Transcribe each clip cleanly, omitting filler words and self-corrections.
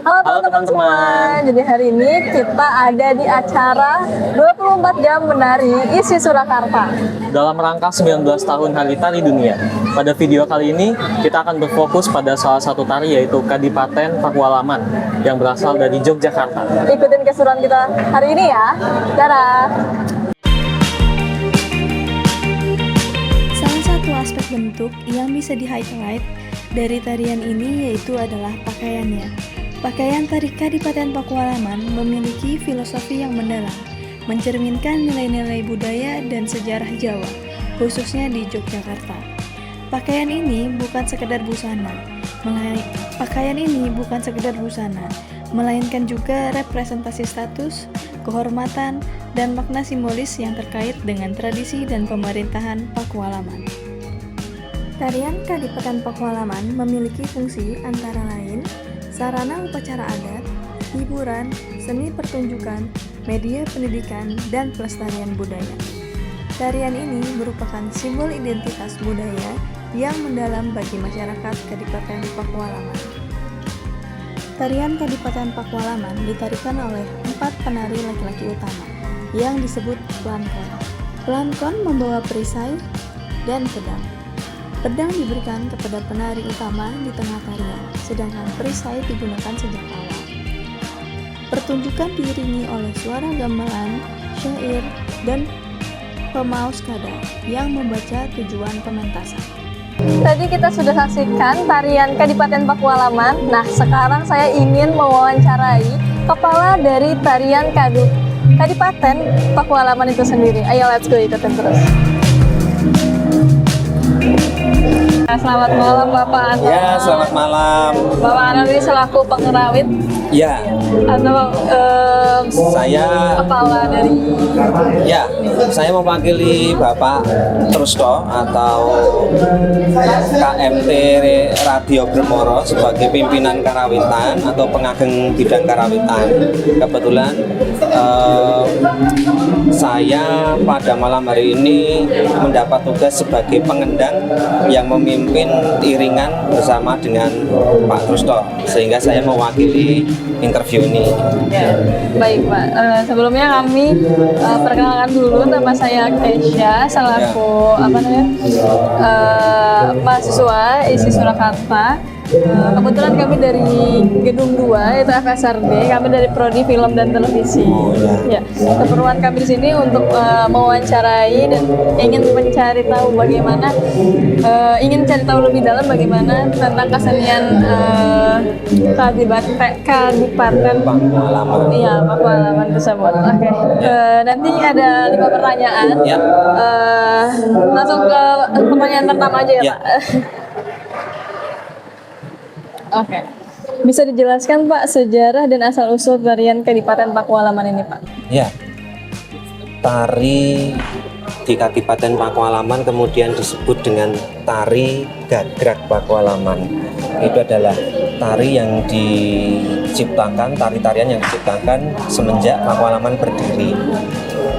Halo teman-teman semua. Jadi hari ini kita ada di acara 24 jam menari isi Surakarta. Dalam rangka 19 tahun Hari Tari Dunia. Pada video kali ini kita akan berfokus pada salah satu tari yaitu Kadipaten Pakualaman yang berasal dari Yogyakarta. Ikutin keseruan kita hari ini ya. Dadah. Salah satu aspek bentuk yang bisa di-highlight dari tarian ini yaitu adalah pakaiannya. Pakaian tari Kadipaten Pakualaman memiliki filosofi yang mendalam, mencerminkan nilai-nilai budaya dan sejarah Jawa, khususnya di Yogyakarta. Pakaian ini bukan sekedar busana, melainkan juga representasi status, kehormatan, dan makna simbolis yang terkait dengan tradisi dan pemerintahan Pakualaman. Tarian Kadipaten Pakualaman memiliki fungsi antara lain sarana upacara adat, hiburan, seni pertunjukan, media pendidikan, dan pelestarian budaya. Tarian ini merupakan simbol identitas budaya yang mendalam bagi masyarakat Kadipaten Pakualaman. Tarian Kadipaten Pakualaman ditarikan oleh 4 penari laki-laki utama yang disebut pelankon. Pelankon membawa perisai dan pedang. Pedang diberikan kepada penari utama di tengah tarian, sedangkan perisai digunakan sejak awal. Pertunjukan diiringi oleh suara gamelan, syair, dan pemaus kada yang membaca tujuan pementasan. Tadi kita sudah saksikan tarian Kadipaten Pakualaman. Nah, sekarang saya ingin mewawancarai kepala dari tarian Kadipaten Pakualaman itu sendiri. Ayo let's go, ikutin terus. Selamat malam Bapak Anwar. Ya, selamat malam. Bapak Anwar ini selaku pengerawit Ya, atau saya kepala dari saya mewakili Bapak Trusto atau KMT Radio Bremoro sebagai pimpinan karawitan atau pengageng bidang karawitan. Kebetulan saya pada malam hari ini mendapat tugas sebagai pengendang yang memimpin iringan bersama dengan Pak Trusto, sehingga saya mewakili interview ini. Ya, baik Pak. Sebelumnya kami perkenalkan dulu, nama saya Kesha, selaku mahasiswa isi Surakarta. Kebetulan kami dari gedung 2 itu FSRD, kami dari Prodi Film dan Televisi. Ya, keperluan kami di sini untuk mewawancarai dan ingin mencari tahu bagaimana, ingin cari tahu lebih dalam bagaimana tentang kesenian Kadipaten Pakualaman tersebut. Oke. Nanti ada 5 pertanyaan. Langsung ke pertanyaan pertama aja ya. Pak. Oke. Bisa dijelaskan Pak sejarah dan asal-usul tarian Kadipaten Pakualaman ini Pak? Ya, tari di Kadipaten Pakualaman kemudian disebut dengan tari Gagrak Pakualaman. Itu adalah tari yang diciptakan, tari-tarian yang diciptakan semenjak Pakualaman berdiri.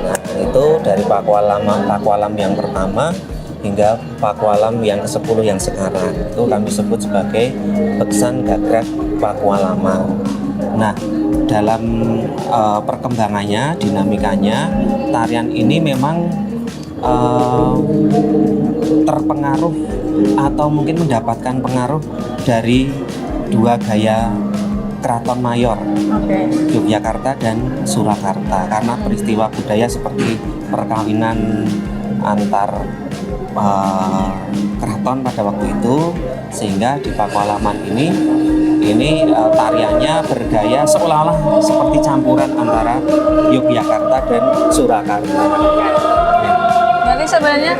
Nah, itu dari Pakualam yang pertama hingga Pakualam yang ke-10 yang sekarang. Itu kami sebut sebagai Beksan Gagrak Pakualaman. Nah, dalam perkembangannya, dinamikanya, tarian ini memang terpengaruh atau mungkin mendapatkan pengaruh dari 2 gaya keraton mayor, Yogyakarta dan Surakarta, karena peristiwa budaya seperti perkawinan antar keraton pada waktu itu, sehingga di Pakualaman ini tariannya bergaya seolah-olah seperti campuran antara Yogyakarta dan Surakarta. Jadi sebenarnya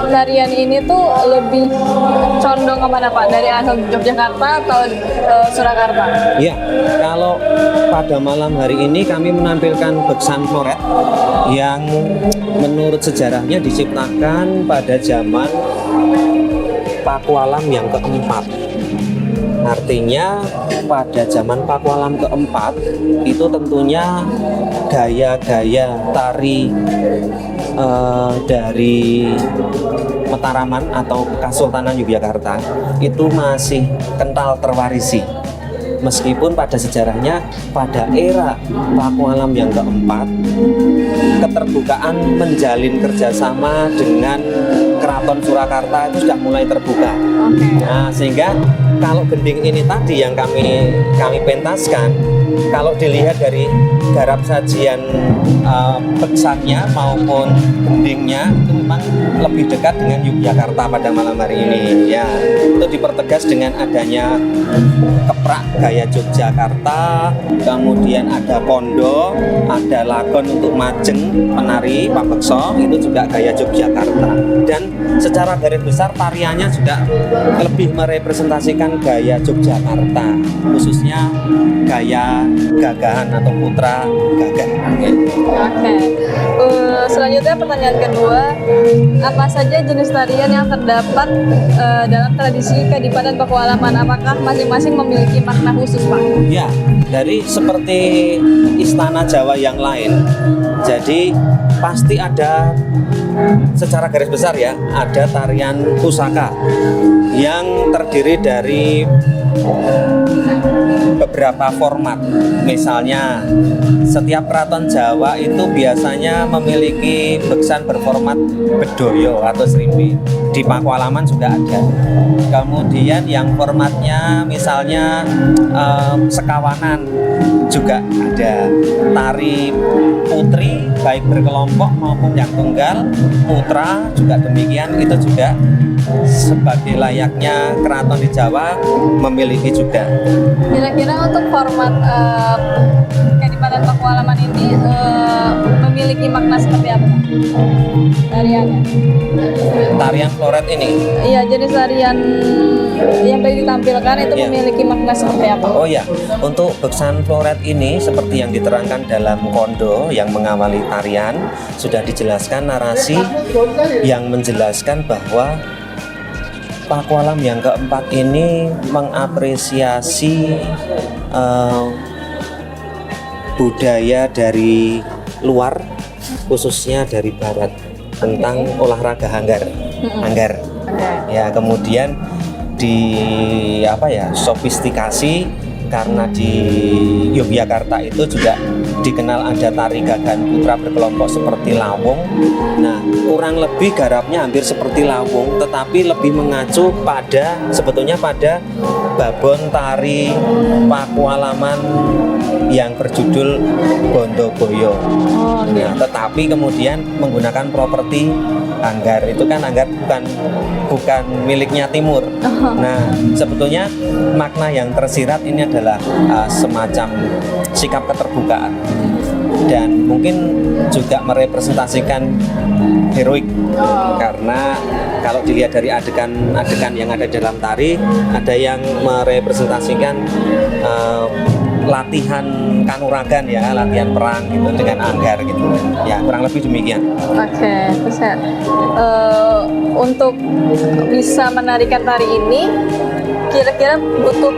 tarian ini tuh lebih condong kemana Pak? Dari asal Yogyakarta atau Surakarta? Iya, kalau pada malam hari ini kami menampilkan Beksan Floret yang menurut sejarahnya diciptakan pada zaman Pakualam yang keempat. Artinya pada zaman Pakualam keempat itu tentunya gaya-gaya tari dari Mataraman atau Kesultanan Yogyakarta itu masih kental terwarisi. meskipun pada sejarahnya pada era Pakualam yang keempat keterbukaan menjalin kerjasama dengan Keraton Surakarta itu sudah mulai terbuka. Nah, sehingga kalau gending ini tadi yang kami pentaskan, kalau dilihat dari garap sajian beksannya maupun gendingnya itu memang lebih dekat dengan Yogyakarta pada malam hari ini. Ya, itu dipertegas dengan adanya keprak gaya Yogyakarta, kemudian ada kondo, ada lakon untuk majeng, penari pambeksa itu juga gaya Yogyakarta. Dan secara garis besar tariannya juga lebih merepresentasikan gaya Yogyakarta, khususnya gaya gagahan atau putra gagah. Oke. Selanjutnya pertanyaan kedua, apa saja jenis tarian yang terdapat dalam tradisi Kadipaten Pakualaman? Apakah masing-masing memiliki makna khusus, Pak? Ya, dari seperti istana Jawa yang lain, jadi pasti ada secara garis besar ya, ada tarian pusaka yang terdiri dari beberapa format. Misalnya setiap keraton Jawa itu biasanya memiliki beksan berformat bedoyo atau serimpi. Di Pakualaman juga ada. Kemudian yang formatnya misalnya sekawanan juga ada. Tari putri baik berkelompok maupun yang tunggal, putra juga demikian, itu juga sebagai layaknya keraton di Jawa memiliki juga. Kira-kira untuk format Kadipaten Pakualaman ini memiliki makna seperti apa, Pak? Tariannya? Tarian floret ini? Iya, jenis tarian yang tadi ditampilkan itu memiliki makna seperti apa? Oh ya, untuk beksan floret ini seperti yang diterangkan dalam kondo yang mengawali tarian, sudah dijelaskan narasi yang menjelaskan bahwa Pakualam yang keempat ini mengapresiasi budaya dari luar, khususnya dari barat, tentang olahraga hanggar. Ya, kemudian sofistikasi karena di Yogyakarta itu juga dikenal ada tari gagahan putra berkelompok seperti lawung. Nah, kurang lebih garapnya hampir seperti lawung, tetapi lebih mengacu sebetulnya pada babon tari Pakualaman yang berjudul Bondoboyo. Nah, tetapi kemudian menggunakan properti hanggar. Itu kan hanggar bukan miliknya timur. Nah, sebetulnya makna yang tersirat ini adalah semacam sikap keterbukaan dan mungkin juga merepresentasikan heroik, karena kalau dilihat dari adegan yang ada dalam tari, ada yang merepresentasikan latihan kanuragan ya, latihan perang gitu dengan anggar gitu ya, kurang lebih demikian. Oke, terus ya, untuk bisa menarikan tari ini kira-kira butuh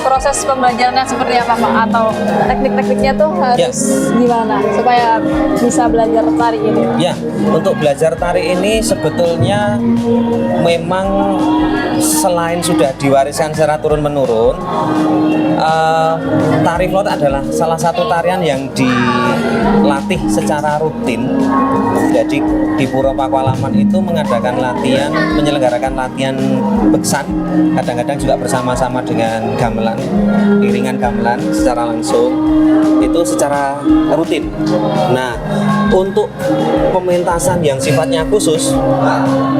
proses pembelajaran yang seperti apa, Pak? Atau teknik-tekniknya tuh harus gimana supaya bisa belajar tari ini? Ya, untuk belajar tari ini sebetulnya memang selain sudah diwariskan secara turun-menurun, tari floret adalah salah satu tarian yang dilatih secara rutin. Jadi di Puro Pakualaman itu menyelenggarakan latihan beksan, kadang-kadang juga bersama-sama dengan gamelan, iringan gamelan secara langsung, itu secara rutin. Nah, untuk pementasan yang sifatnya khusus,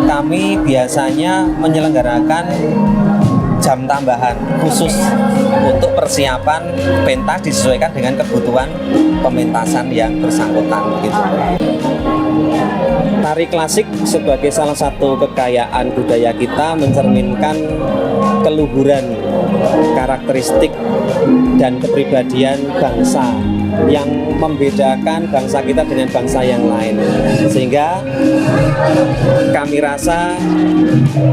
kami biasanya menyelenggarakan jam tambahan khusus untuk persiapan pentas disesuaikan dengan kebutuhan pementasan yang bersangkutan gitu. Tari klasik sebagai salah satu kekayaan budaya kita mencerminkan keluhuran karakteristik dan kepribadian bangsa yang membedakan bangsa kita dengan bangsa yang lain. Sehingga kami rasa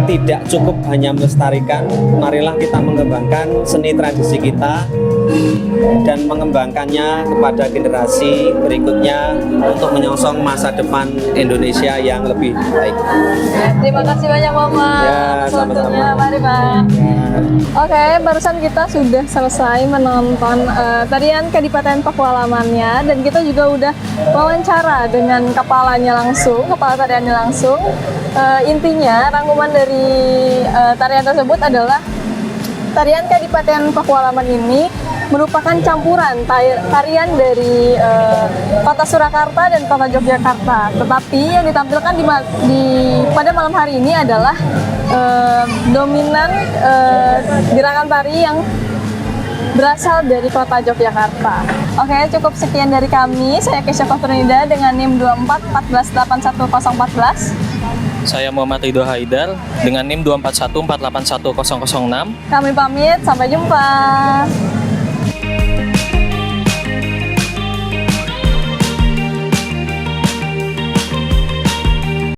tidak cukup hanya melestarikan, marilah kita mengembangkan seni tradisi kita dan mengembangkannya kepada generasi berikutnya untuk menyongsong masa depan Indonesia yang lebih baik. Terima kasih banyak Bapak. Ya, atas sama-sama. waktunya. Mari Pak. Oke, barusan kita sudah selesai menonton tarian Kadipaten Pakualamannya, dan kita juga udah wawancara dengan kepalanya langsung, kepala tariannya langsung. Intinya rangkuman dari tarian tersebut adalah tarian Kadipaten Pakualaman ini merupakan campuran tarian dari kota Surakarta dan kota Yogyakarta. Tetapi yang ditampilkan pada malam hari ini adalah dominan gerakan tari yang berasal dari kota Yogyakarta. Oke, cukup sekian dari kami. Saya Kesha Kotronida dengan NIM 24 Saya Muhammad Ridho Haidar dengan NIM 241481006. Kami pamit, sampai jumpa.